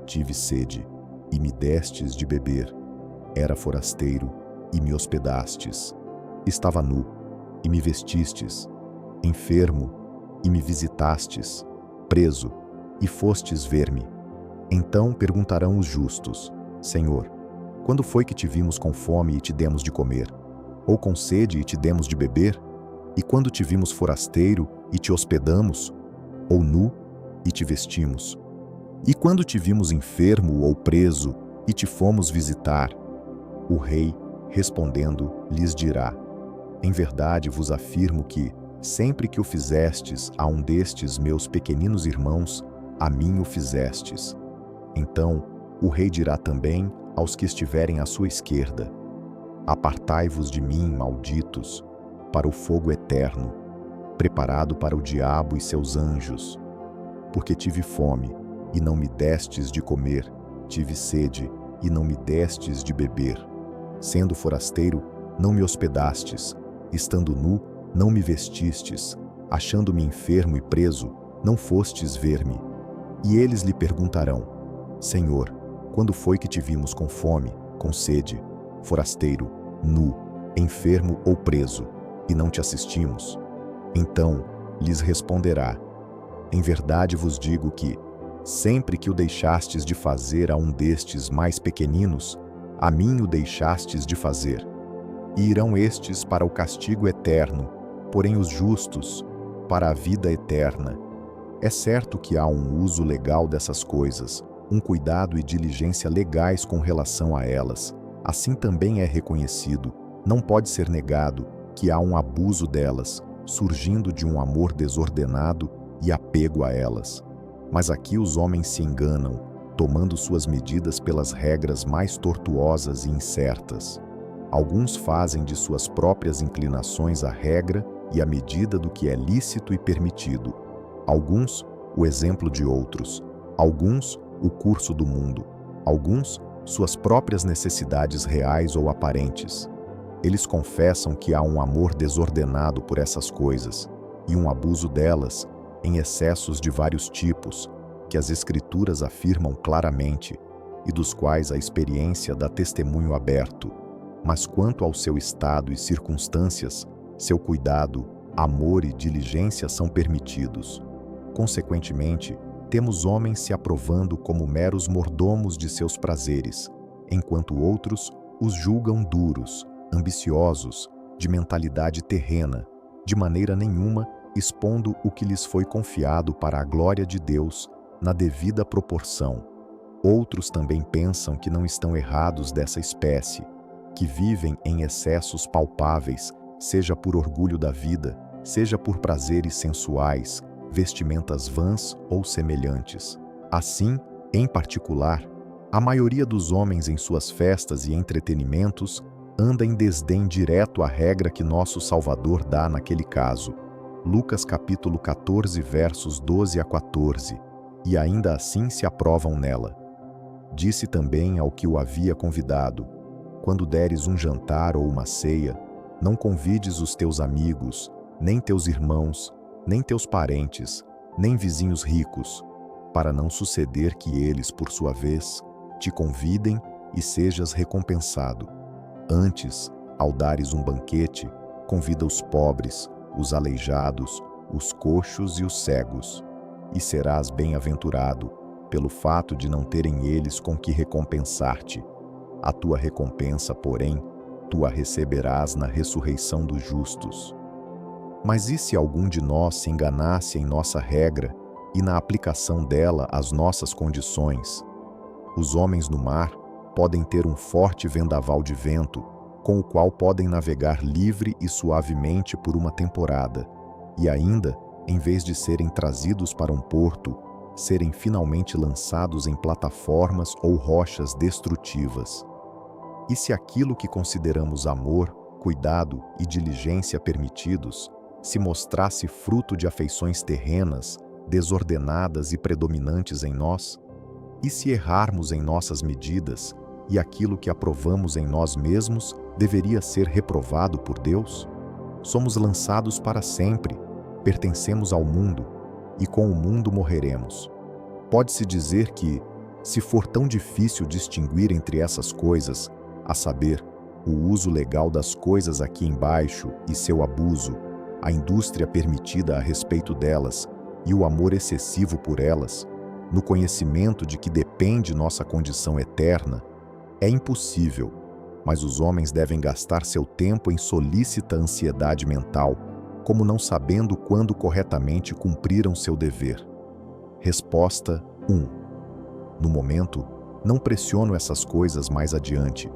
A: Tive sede, e me destes de beber. Era forasteiro, e me hospedastes. Estava nu, e me vestistes. Enfermo, e me visitastes. Preso, e fostes ver-me. Então perguntarão os justos: Senhor, quando foi que te vimos com fome e te demos de comer? Ou com sede e te demos de beber? E quando te vimos forasteiro e te hospedamos? Ou nu e te vestimos? E quando te vimos enfermo ou preso e te fomos visitar? O rei, respondendo, lhes dirá: Em verdade vos afirmo que, sempre que o fizestes a um destes meus pequeninos irmãos, a mim o fizestes. Então, o rei dirá também aos que estiverem à sua esquerda: Apartai-vos de mim, malditos, para o fogo eterno, preparado para o diabo e seus anjos. Porque tive fome, e não me destes de comer, tive sede, e não me destes de beber. Sendo forasteiro, não me hospedastes, estando nu, não me vestistes, achando-me enfermo e preso, não fostes ver-me. E eles lhe perguntarão: Senhor, quando foi que te vimos com fome, com sede, forasteiro, nu, enfermo ou preso, e não te assistimos? Então lhes responderá: Em verdade vos digo que, sempre que o deixastes de fazer a um destes mais pequeninos, a mim o deixastes de fazer. E irão estes para o castigo eterno, porém os justos para a vida eterna. É certo que há um uso legal dessas coisas, um cuidado e diligência legais com relação a elas. Assim também é reconhecido, não pode ser negado, que há um abuso delas, surgindo de um amor desordenado e apego a elas. Mas aqui os homens se enganam, tomando suas medidas pelas regras mais tortuosas e incertas. Alguns fazem de suas próprias inclinações a regra e a medida do que é lícito e permitido. Alguns, o exemplo de outros. Alguns, o curso do mundo. Alguns, suas próprias necessidades reais ou aparentes. Eles confessam que há um amor desordenado por essas coisas e um abuso delas, em excessos de vários tipos, que as Escrituras afirmam claramente e dos quais a experiência dá testemunho aberto. Mas quanto ao seu estado e circunstâncias, seu cuidado, amor e diligência são permitidos. Consequentemente, temos homens se aprovando como meros mordomos de seus prazeres, enquanto outros os julgam duros, ambiciosos, de mentalidade terrena, de maneira nenhuma expondo o que lhes foi confiado para a glória de Deus na devida proporção. Outros também pensam que não estão errados dessa espécie, que vivem em excessos palpáveis, seja por orgulho da vida, seja por prazeres sensuais, vestimentas vãs ou semelhantes. Assim, em particular, a maioria dos homens em suas festas e entretenimentos anda em desdém direto à regra que nosso Salvador dá naquele caso. Lucas capítulo 14, versos 12 a 14, e ainda assim se aprovam nela. Disse também ao que o havia convidado: Quando deres um jantar ou uma ceia, não convides os teus amigos, nem teus irmãos, nem teus parentes, nem vizinhos ricos, para não suceder que eles, por sua vez, te convidem e sejas recompensado. Antes, ao dares um banquete, convida os pobres, os aleijados, os coxos e os cegos, e serás bem-aventurado, pelo fato de não terem eles com que recompensar-te. A tua recompensa, porém, tu a receberás na ressurreição dos justos. Mas e se algum de nós se enganasse em nossa regra e na aplicação dela às nossas condições? Os homens no mar podem ter um forte vendaval de vento, com o qual podem navegar livre e suavemente por uma temporada, e ainda, em vez de serem trazidos para um porto, serem finalmente lançados em plataformas ou rochas destrutivas. E se aquilo que consideramos amor, cuidado e diligência permitidos se mostrasse fruto de afeições terrenas, desordenadas e predominantes em nós? E se errarmos em nossas medidas, e aquilo que aprovamos em nós mesmos deveria ser reprovado por Deus? Somos lançados para sempre, pertencemos ao mundo, e com o mundo morreremos. Pode-se dizer que, se for tão difícil distinguir entre essas coisas, a saber, o uso legal das coisas aqui embaixo e seu abuso, a indústria permitida a respeito delas e o amor excessivo por elas, no conhecimento de que depende nossa condição eterna, é impossível, mas os homens devem gastar seu tempo em solícita ansiedade mental, como não sabendo quando corretamente cumpriram seu dever. Resposta 1. No momento, não pressiono essas coisas mais adiante,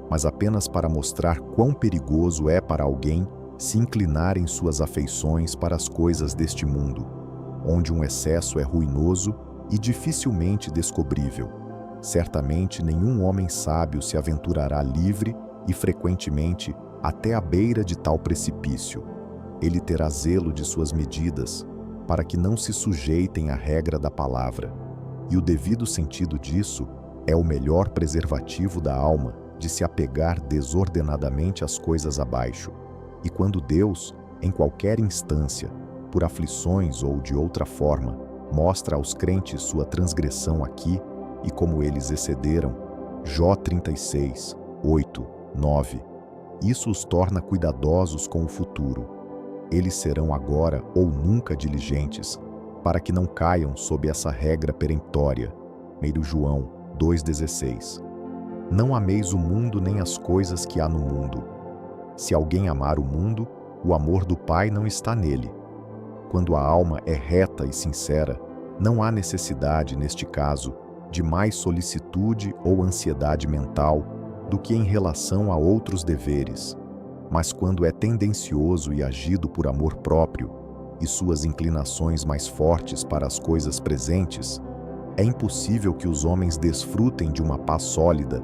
A: mas apenas para mostrar quão perigoso é para alguém se inclinar em suas afeições para as coisas deste mundo, onde um excesso é ruinoso e dificilmente descobrível. Certamente nenhum homem sábio se aventurará livre e frequentemente até à beira de tal precipício. Ele terá zelo de suas medidas, para que não se sujeitem à regra da palavra. E o devido sentido disso é o melhor preservativo da alma de se apegar desordenadamente às coisas abaixo. E quando Deus, em qualquer instância, por aflições ou de outra forma, mostra aos crentes sua transgressão aqui e como eles excederam, Jó 36, 8, 9, isso os torna cuidadosos com o futuro. Eles serão agora ou nunca diligentes, para que não caiam sob essa regra peremptória. 1 João 2,16. Não ameis o mundo nem as coisas que há no mundo. Se alguém amar o mundo, o amor do Pai não está nele. Quando a alma é reta e sincera, não há necessidade, neste caso, de mais solicitude ou ansiedade mental do que em relação a outros deveres. Mas quando é tendencioso e agido por amor próprio, e suas inclinações mais fortes para as coisas presentes, é impossível que os homens desfrutem de uma paz sólida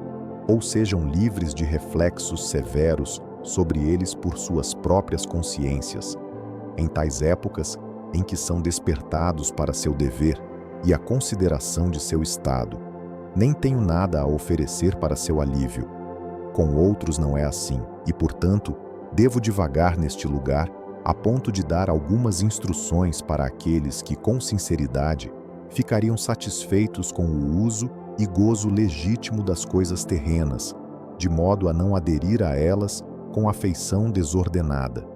A: ou sejam livres de reflexos severos sobre eles por suas próprias consciências, em tais épocas em que são despertados para seu dever e a consideração de seu estado. Nem tenho nada a oferecer para seu alívio. Com outros não é assim, e, portanto, devo divagar neste lugar a ponto de dar algumas instruções para aqueles que, com sinceridade, ficariam satisfeitos com o uso e gozo legítimo das coisas terrenas, de modo a não aderir a elas com afeição desordenada.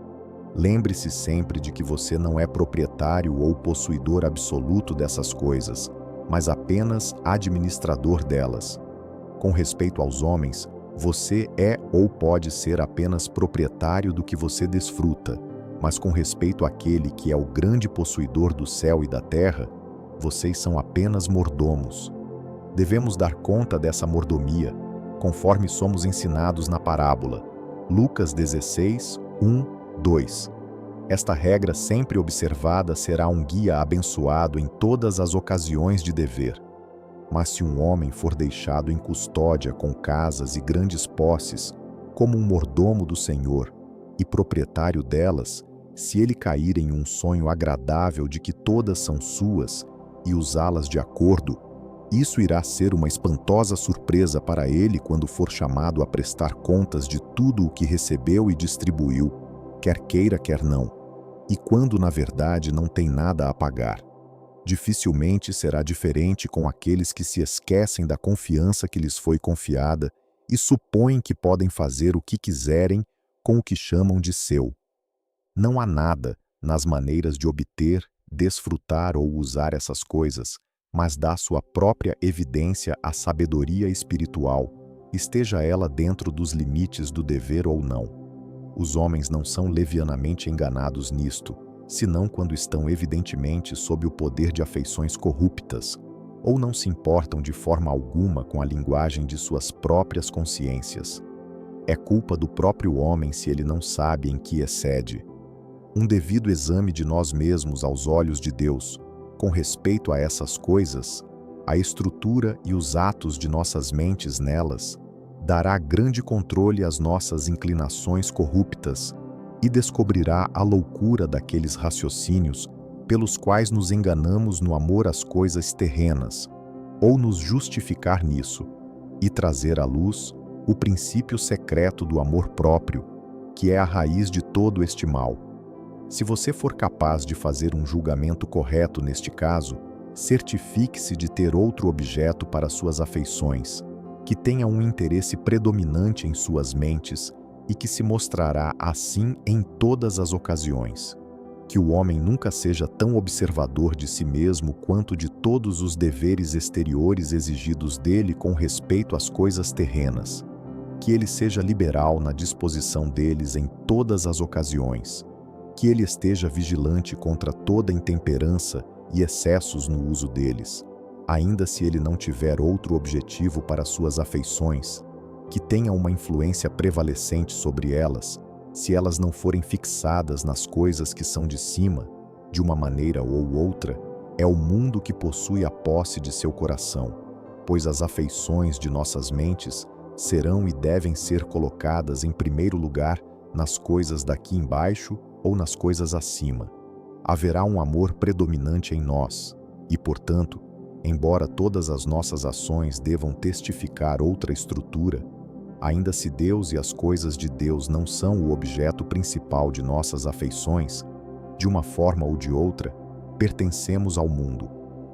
A: Lembre-se sempre de que você não é proprietário ou possuidor absoluto dessas coisas, mas apenas administrador delas. Com respeito aos homens, você é ou pode ser apenas proprietário do que você desfruta, mas com respeito àquele que é o grande possuidor do céu e da terra, vocês são apenas mordomos. Devemos dar conta dessa mordomia, conforme somos ensinados na parábola. Lucas 16, 1, 2. Esta regra sempre observada será um guia abençoado em todas as ocasiões de dever. Mas se um homem for deixado em custódia com casas e grandes posses, como um mordomo do Senhor e proprietário delas, se ele cair em um sonho agradável de que todas são suas e usá-las de acordo, isso irá ser uma espantosa surpresa para ele quando for chamado a prestar contas de tudo o que recebeu e distribuiu, quer queira, quer não, e quando na verdade não tem nada a pagar. Dificilmente será diferente com aqueles que se esquecem da confiança que lhes foi confiada e supõem que podem fazer o que quiserem com o que chamam de seu. Não há nada nas maneiras de obter, desfrutar ou usar essas coisas, mas dá sua própria evidência à sabedoria espiritual, esteja ela dentro dos limites do dever ou não. Os homens não são levianamente enganados nisto, senão quando estão evidentemente sob o poder de afeições corruptas, ou não se importam de forma alguma com a linguagem de suas próprias consciências. É culpa do próprio homem se ele não sabe em que excede. Um devido exame de nós mesmos aos olhos de Deus, com respeito a essas coisas, a estrutura e os atos de nossas mentes nelas, dará grande controle às nossas inclinações corruptas e descobrirá a loucura daqueles raciocínios pelos quais nos enganamos no amor às coisas terrenas, ou nos justificar nisso, e trazer à luz o princípio secreto do amor próprio, que é a raiz de todo este mal. Se você for capaz de fazer um julgamento correto neste caso, certifique-se de ter outro objeto para suas afeições, que tenha um interesse predominante em suas mentes e que se mostrará assim em todas as ocasiões. Que o homem nunca seja tão observador de si mesmo quanto de todos os deveres exteriores exigidos dele com respeito às coisas terrenas. Que ele seja liberal na disposição deles em todas as ocasiões. Que ele esteja vigilante contra toda intemperança e excessos no uso deles, ainda se ele não tiver outro objetivo para suas afeições, que tenha uma influência prevalecente sobre elas, se elas não forem fixadas nas coisas que são de cima, de uma maneira ou outra, é o mundo que possui a posse de seu coração, pois as afeições de nossas mentes serão e devem ser colocadas em primeiro lugar nas coisas daqui embaixo ou nas coisas acima. Haverá um amor predominante em nós, e, portanto, embora todas as nossas ações devam testificar outra estrutura, ainda se Deus e as coisas de Deus não são o objeto principal de nossas afeições, de uma forma ou de outra, pertencemos ao mundo.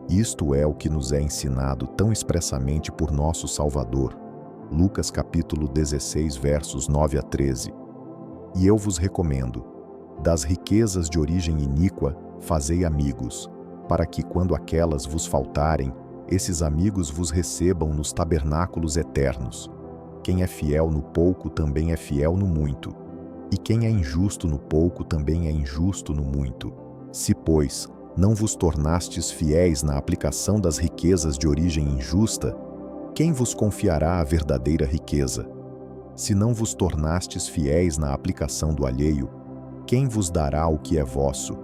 A: Isto é o que nos é ensinado tão expressamente por nosso Salvador. Lucas capítulo 16, versos 9 a 13. E eu vos recomendo, das riquezas de origem iníqua, fazei amigos, para que, quando aquelas vos faltarem, esses amigos vos recebam nos tabernáculos eternos. Quem é fiel no pouco também é fiel no muito, e quem é injusto no pouco também é injusto no muito. Se, pois, não vos tornastes fiéis na aplicação das riquezas de origem injusta, quem vos confiará a verdadeira riqueza? Se não vos tornastes fiéis na aplicação do alheio, quem vos dará o que é vosso?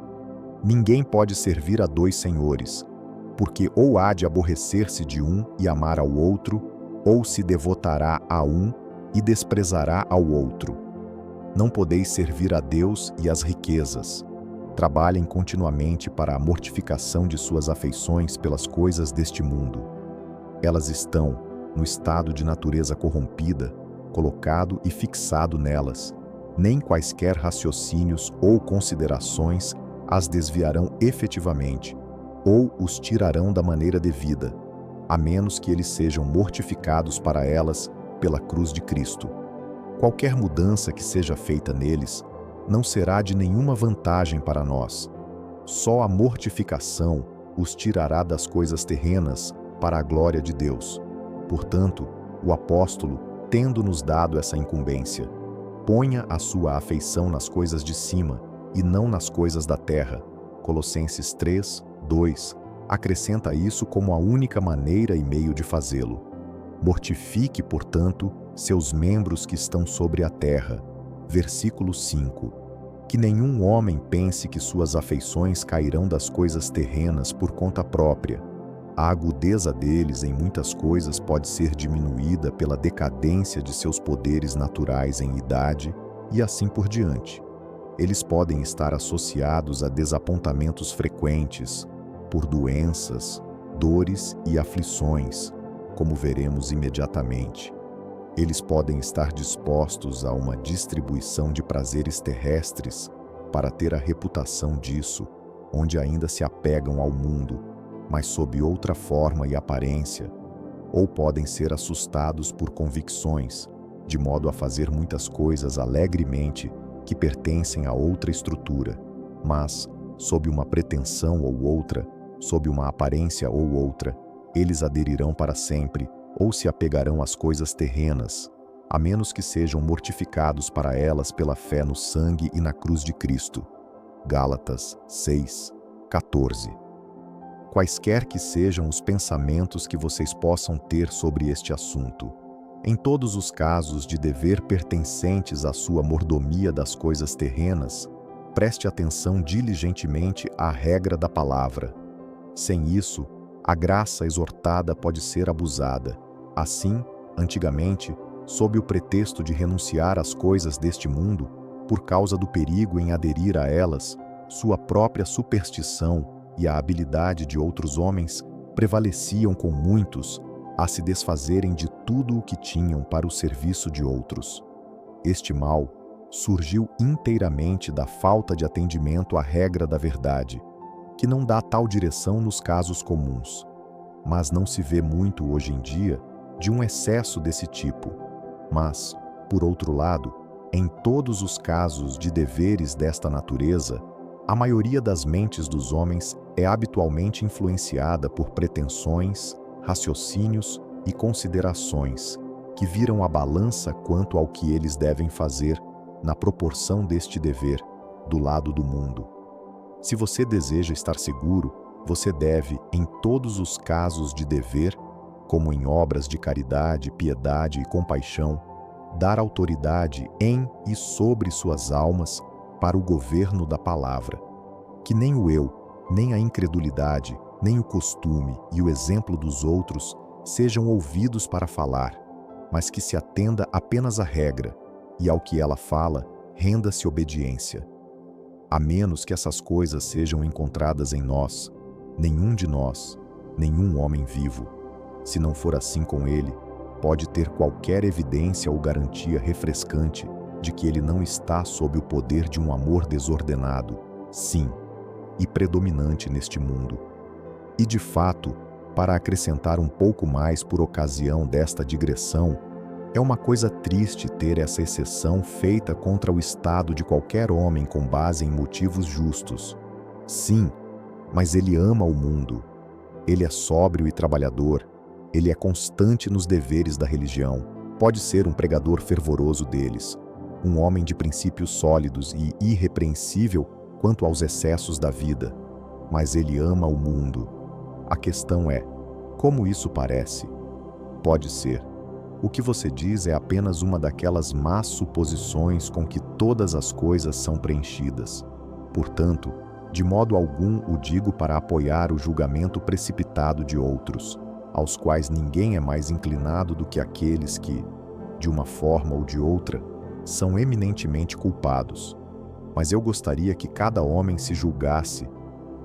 A: Ninguém pode servir a dois senhores, porque ou há de aborrecer-se de um e amar ao outro, ou se devotará a um e desprezará ao outro. Não podeis servir a Deus e às riquezas. Trabalhem continuamente para a mortificação de suas afeições pelas coisas deste mundo. Elas estão, no estado de natureza corrompida, colocado e fixado nelas. Nem quaisquer raciocínios ou considerações as desviarão efetivamente, ou os tirarão da maneira devida, a menos que eles sejam mortificados para elas pela cruz de Cristo. Qualquer mudança que seja feita neles não será de nenhuma vantagem para nós. Só a mortificação os tirará das coisas terrenas para a glória de Deus. Portanto, o apóstolo, tendo-nos dado essa incumbência, ponha a sua afeição nas coisas de cima e não nas coisas da terra. Colossenses 3, 2, acrescenta isso como a única maneira e meio de fazê-lo. Mortifique, portanto, seus membros que estão sobre a terra. Versículo 5. Que nenhum homem pense que suas afeições cairão das coisas terrenas por conta própria. A agudeza deles em muitas coisas pode ser diminuída pela decadência de seus poderes naturais em idade e assim por diante. Eles podem estar associados a desapontamentos frequentes, por doenças, dores e aflições, como veremos imediatamente. Eles podem estar dispostos a uma distribuição de prazeres terrestres para ter a reputação disso, onde ainda se apegam ao mundo, mas sob outra forma e aparência, ou podem ser assustados por convicções, de modo a fazer muitas coisas alegremente que pertencem a outra estrutura, mas, sob uma pretensão ou outra, sob uma aparência ou outra, eles aderirão para sempre ou se apegarão às coisas terrenas, a menos que sejam mortificados para elas pela fé no sangue e na cruz de Cristo. Gálatas 6, 14. quaisquer que sejam os pensamentos que vocês possam ter sobre este assunto. Em todos os casos de dever pertencentes à sua mordomia das coisas terrenas, preste atenção diligentemente à regra da palavra. Sem isso, a graça exortada pode ser abusada. Assim, antigamente, sob o pretexto de renunciar às coisas deste mundo, por causa do perigo em aderir a elas, sua própria superstição e a habilidade de outros homens prevaleciam com muitos a se desfazerem de tudo o que tinham para o serviço de outros. Este mal surgiu inteiramente da falta de atendimento à regra da verdade, que não dá tal direção nos casos comuns. Mas não se vê muito hoje em dia de um excesso desse tipo. Mas, por outro lado, em todos os casos de deveres desta natureza, a maioria das mentes dos homens é habitualmente influenciada por pretensões, raciocínios e considerações que viram a balança quanto ao que eles devem fazer na proporção deste dever do lado do mundo. Se você deseja estar seguro, você deve, em todos os casos de dever, como em obras de caridade, piedade e compaixão, dar autoridade em e sobre suas almas para o governo da palavra. Que nem o eu, nem a incredulidade, nem o costume e o exemplo dos outros sejam ouvidos para falar, mas que se atenda apenas à regra, e ao que ela fala, renda-se obediência. A menos que essas coisas sejam encontradas em nós, nenhum de nós, nenhum homem vivo, se não for assim com ele, pode ter qualquer evidência ou garantia refrescante de que ele não está sob o poder de um amor desordenado, sim, e predominante neste mundo. E de fato, para acrescentar um pouco mais por ocasião desta digressão, é uma coisa triste ter essa exceção feita contra o estado de qualquer homem com base em motivos justos. Sim, mas ele ama o mundo. Ele é sóbrio e trabalhador. Ele é constante nos deveres da religião. Pode ser um pregador fervoroso deles, um homem de princípios sólidos e irrepreensível quanto aos excessos da vida. Mas ele ama o mundo. A questão é, como isso parece? Pode ser. O que você diz é apenas uma daquelas más suposições com que todas as coisas são preenchidas. Portanto, de modo algum o digo para apoiar o julgamento precipitado de outros, aos quais ninguém é mais inclinado do que aqueles que, de uma forma ou de outra, são eminentemente culpados. Mas eu gostaria que cada homem se julgasse,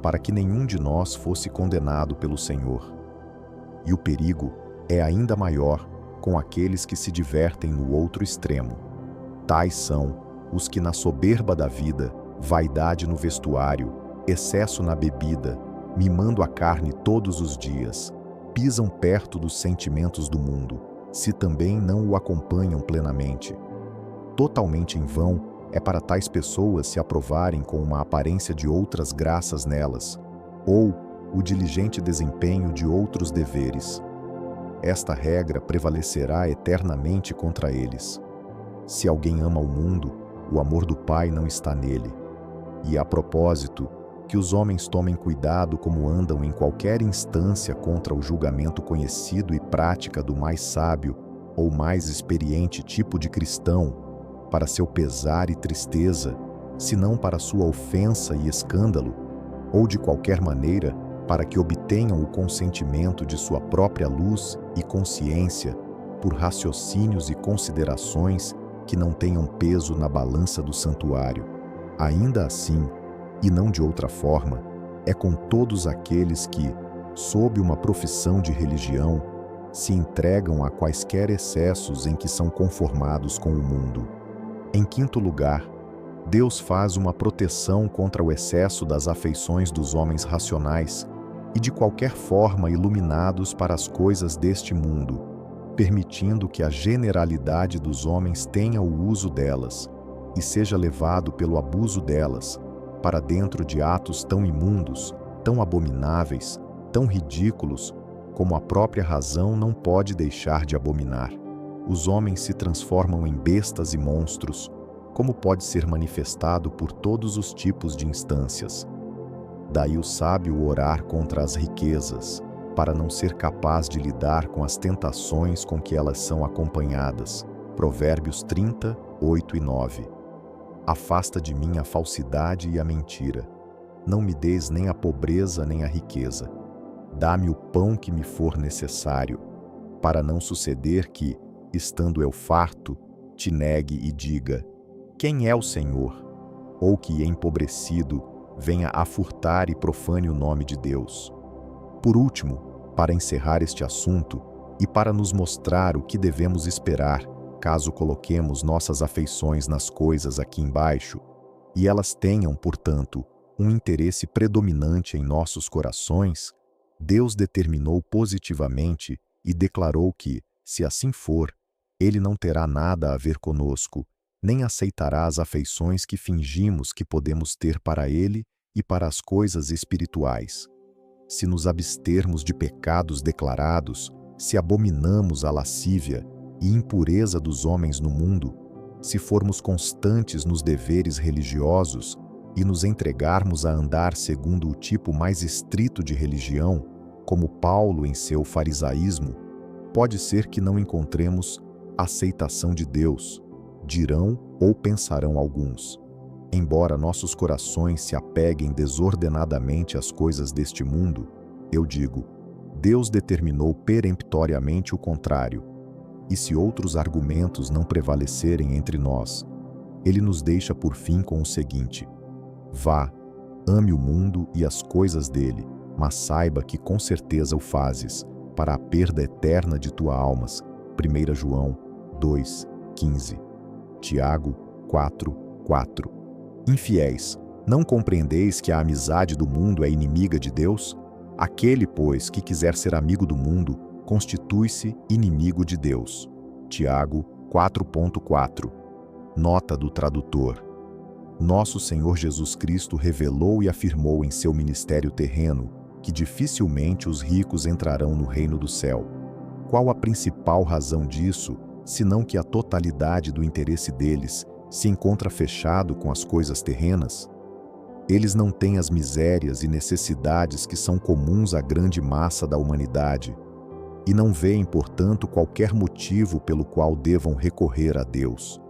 A: para que nenhum de nós fosse condenado pelo Senhor. E o perigo é ainda maior com aqueles que se divertem no outro extremo. Tais são os que na soberba da vida, vaidade no vestuário, excesso na bebida, mimando a carne todos os dias, pisam perto dos sentimentos do mundo, se também não o acompanham plenamente. Totalmente em vão é para tais pessoas se aprovarem com uma aparência de outras graças nelas, ou o diligente desempenho de outros deveres. Esta regra prevalecerá eternamente contra eles. Se alguém ama o mundo, o amor do Pai não está nele. E a propósito, que os homens tomem cuidado como andam em qualquer instância contra o julgamento conhecido e prática do mais sábio ou mais experiente tipo de cristão, para seu pesar e tristeza, se não para sua ofensa e escândalo, ou de qualquer maneira, para que obtenham o consentimento de sua própria luz e consciência por raciocínios e considerações que não tenham peso na balança do santuário. Ainda assim, e não de outra forma, é com todos aqueles que, sob uma profissão de religião, se entregam a quaisquer excessos em que são conformados com o mundo. Em quinto lugar, Deus faz uma proteção contra o excesso das afeições dos homens racionais e de qualquer forma iluminados para as coisas deste mundo, permitindo que a generalidade dos homens tenha o uso delas e seja levado pelo abuso delas para dentro de atos tão imundos, tão abomináveis, tão ridículos, como a própria razão não pode deixar de abominar. Os homens se transformam em bestas e monstros, como pode ser manifestado por todos os tipos de instâncias. Daí o sábio orar contra as riquezas, para não ser capaz de lidar com as tentações com que elas são acompanhadas. Provérbios 30, 8 e 9. Afasta de mim a falsidade e a mentira. Não me des nem a pobreza nem a riqueza. Dá-me o pão que me for necessário, para não suceder que, estando eu farto, te negue e diga: quem é o Senhor? Ou que, empobrecido, venha a furtar e profane o nome de Deus. Por último, para encerrar este assunto e para nos mostrar o que devemos esperar caso coloquemos nossas afeições nas coisas aqui embaixo, e elas tenham, portanto, um interesse predominante em nossos corações, Deus determinou positivamente e declarou que, se assim for, Ele não terá nada a ver conosco, nem aceitará as afeições que fingimos que podemos ter para Ele e para as coisas espirituais. Se nos abstermos de pecados declarados, se abominamos a lascívia e impureza dos homens no mundo, se formos constantes nos deveres religiosos e nos entregarmos a andar segundo o tipo mais estrito de religião, como Paulo em seu farisaísmo, pode ser que não encontremos aceitação de Deus, dirão ou pensarão alguns. Embora nossos corações se apeguem desordenadamente às coisas deste mundo, eu digo, Deus determinou peremptoriamente o contrário. E se outros argumentos não prevalecerem entre nós, Ele nos deixa por fim com o seguinte: vá, ame o mundo e as coisas dele, mas saiba que com certeza o fazes, para a perda eterna de tua almas. 1 João 2, 15. Tiago 4, 4. Infiéis, não compreendeis que a amizade do mundo é inimiga de Deus? Aquele, pois, que quiser ser amigo do mundo, constitui-se inimigo de Deus. Tiago 4.4. Nota do tradutor. Nosso Senhor Jesus Cristo revelou e afirmou em seu ministério terreno que dificilmente os ricos entrarão no reino do céu. Qual a principal razão disso, senão que a totalidade do interesse deles se encontra fechado com as coisas terrenas? Eles não têm as misérias e necessidades que são comuns à grande massa da humanidade, e não veem, portanto, qualquer motivo pelo qual devam recorrer a Deus.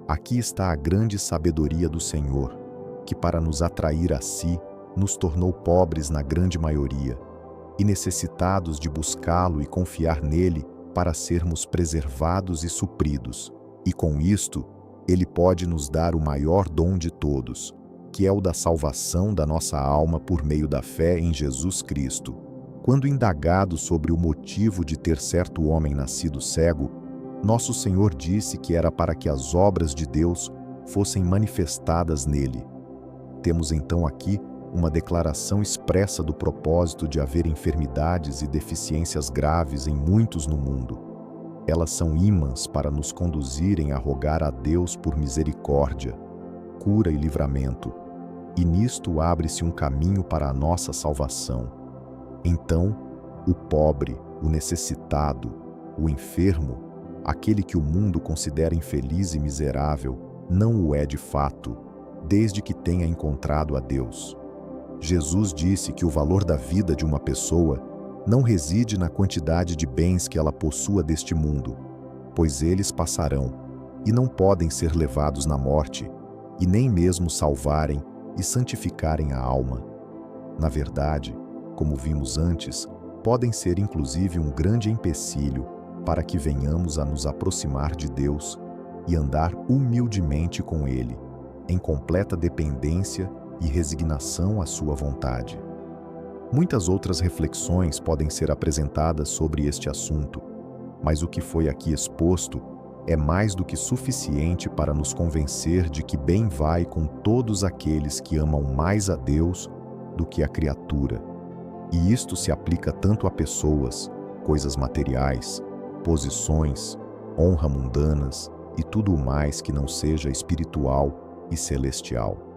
A: Aqui está a grande sabedoria do Senhor, que para nos atrair a si, nos tornou pobres na grande maioria, e necessitados de buscá-lo e confiar nele para sermos preservados e supridos, e com isto, ele pode nos dar o maior dom de todos, que é o da salvação da nossa alma por meio da fé em Jesus Cristo. Quando indagado sobre o motivo de ter certo homem nascido cego, nosso Senhor disse que era para que as obras de Deus fossem manifestadas nele. Temos então aqui uma declaração expressa do propósito de haver enfermidades e deficiências graves em muitos no mundo. Elas são ímãs para nos conduzirem a rogar a Deus por misericórdia, cura e livramento, e nisto abre-se um caminho para a nossa salvação. Então, o pobre, o necessitado, o enfermo, aquele que o mundo considera infeliz e miserável, não o é de fato, desde que tenha encontrado a Deus. Jesus disse que o valor da vida de uma pessoa não reside na quantidade de bens que ela possua deste mundo, pois eles passarão, e não podem ser levados na morte, e nem mesmo salvarem e santificarem a alma. Na verdade, como vimos antes, podem ser inclusive um grande empecilho para que venhamos a nos aproximar de Deus e andar humildemente com Ele, em completa dependência e resignação à sua vontade. Muitas outras reflexões podem ser apresentadas sobre este assunto, mas o que foi aqui exposto é mais do que suficiente para nos convencer de que bem vai com todos aqueles que amam mais a Deus do que a criatura. E isto se aplica tanto a pessoas, coisas materiais, posições, honra mundanas e tudo o mais que não seja espiritual e celestial.